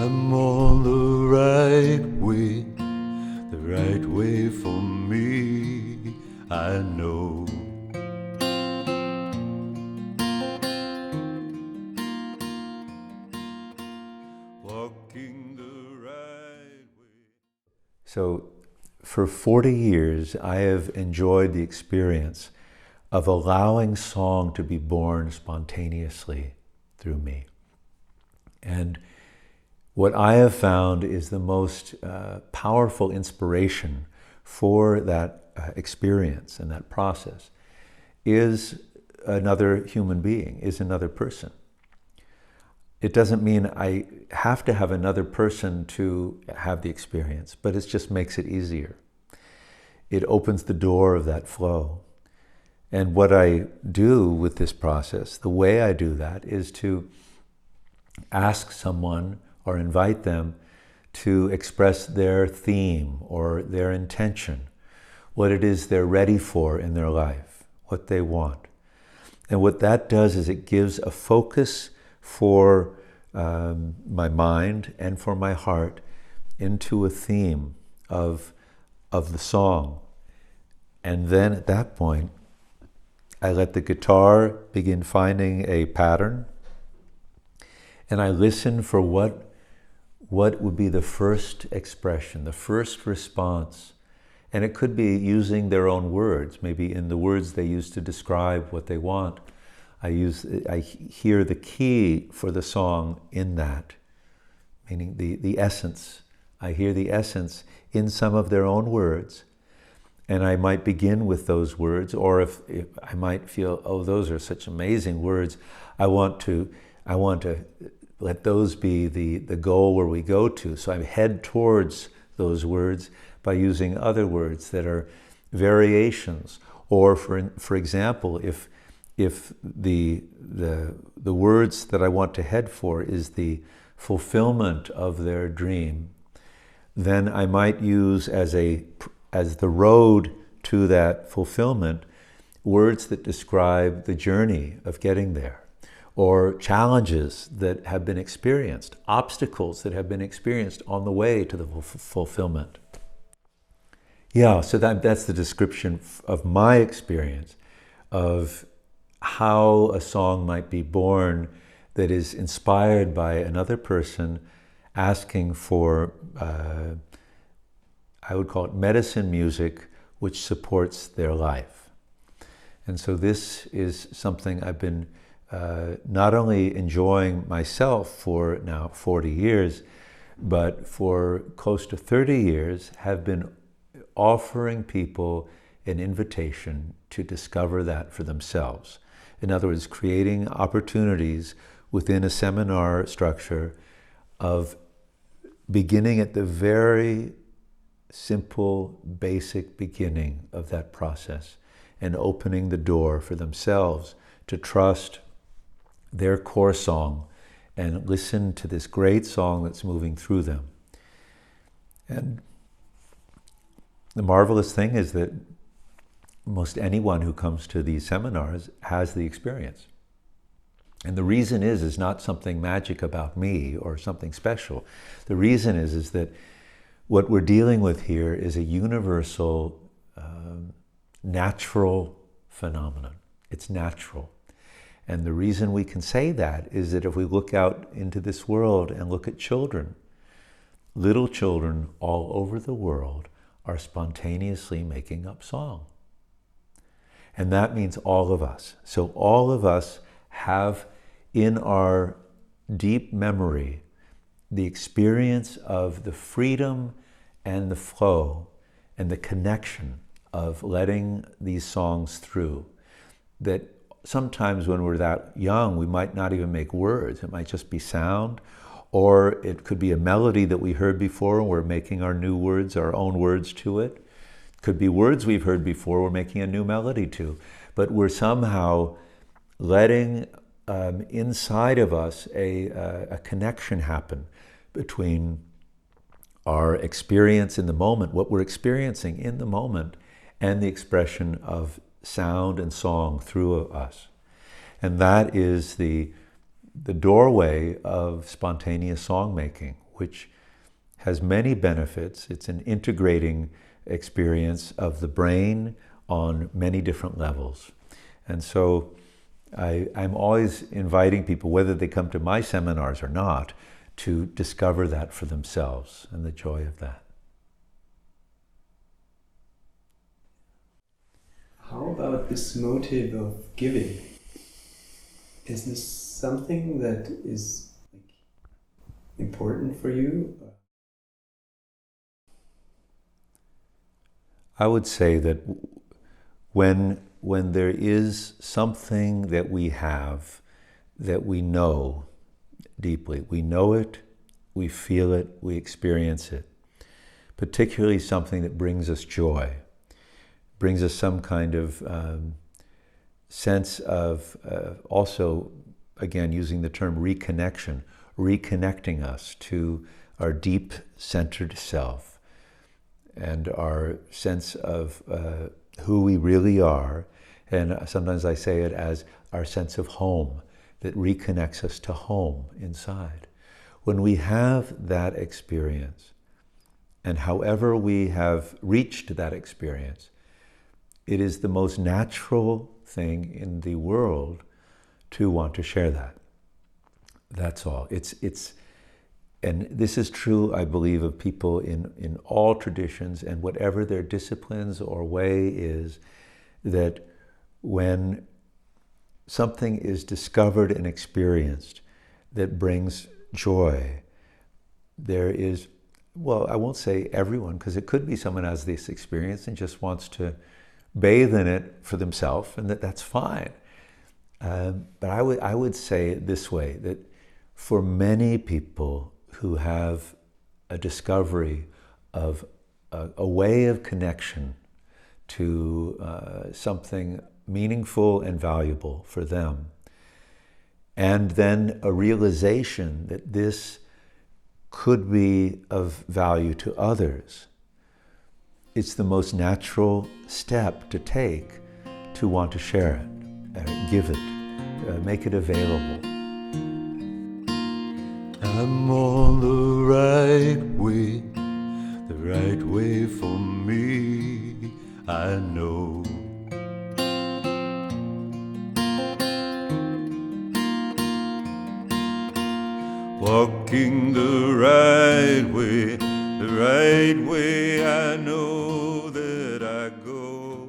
I'm on the right way for me, I know. Walking the right way. So, for 40 years, I have enjoyed the experience of allowing song to be born spontaneously through me. And what I have found is the most powerful inspiration for that experience and that process is another human being, is another person. It doesn't mean I have to have another person to have the experience, but it just makes it easier. It opens the door of that flow. And what I do with this process, the way I do that, is to ask someone or invite them to express their theme or their intention, what it is they're ready for in their life, what they want. And what that does is it gives a focus for my mind and for my heart into a theme of the song. And then at that point, I let the guitar begin finding a pattern, and I listen for what would be the first expression, the first response. And it could be using their own words, maybe in the words they use to describe what they want. I hear the key for the song in that, meaning the essence. I hear the essence in some of their own words. And I might begin with those words, or if I might feel, oh, those are such amazing words, I want to let those be the goal where we go to. So I head towards those words by using other words that are variations. Or for example, if the words that I want to head for is the fulfillment of their dream, then I might use as the road to that fulfillment words that describe the journey of getting there, or challenges that have been experienced, obstacles that have been experienced on the way to the fulfillment. Yeah, so that's the description of my experience of how a song might be born that is inspired by another person asking for, I would call it medicine music, which supports their life. And so this is something I've been not only enjoying myself for now 40 years, but for close to 30 years have been offering people an invitation to discover that for themselves. In other words, creating opportunities within a seminar structure of beginning at the very simple, basic beginning of that process and opening the door for themselves to trust their core song and listen to this great song that's moving through them. And the marvelous thing is that most anyone who comes to these seminars has the experience. And the reason is not something magic about me or something special. The reason is that what we're dealing with here is a universal, natural phenomenon. It's natural. And the reason we can say that is that if we look out into this world and look at children, little children all over the world are spontaneously making up song. And that means all of us. So all of us have in our deep memory the experience of the freedom and the flow and the connection of letting these songs through. That sometimes when we're that young, we might not even make words. It might just be sound, or it could be a melody that we heard before and we're making our new words, our own words to it. It could be words we've heard before, we're making a new melody to. But we're somehow letting inside of us a connection happen between our experience in the moment, what we're experiencing in the moment, and the expression of sound and song through us. And that is the doorway of spontaneous songmaking, which has many benefits. It's an integrating experience of the brain on many different levels. And so I'm always inviting people, whether they come to my seminars or not, to discover that for themselves and the joy of that. How about this motive of giving? Is this something that is important for you? I would say that when there is something that we have that we know deeply, we know it, we feel it, we experience it, particularly something that brings us joy, brings us some kind of sense of also, again, using the term reconnection, reconnecting us to our deep centered self and our sense of who we really are. And sometimes I say it as our sense of home, that reconnects us to home inside. When we have that experience, and however we have reached that experience, it is the most natural thing in the world to want to share that. That's all. And this is true, I believe, of people in all traditions and whatever their disciplines or way is, that when something is discovered and experienced that brings joy, there is, well, I won't say everyone, because it could be someone has this experience and just wants to bathe in it for themselves, and that's fine. But I would say it this way, that for many people who have a discovery of a way of connection to something meaningful and valuable for them, and then a realization that this could be of value to others, it's the most natural step to take to want to share it, give it, make it available. I'm on the right way for me, I know. Walking the right way, I know that I go.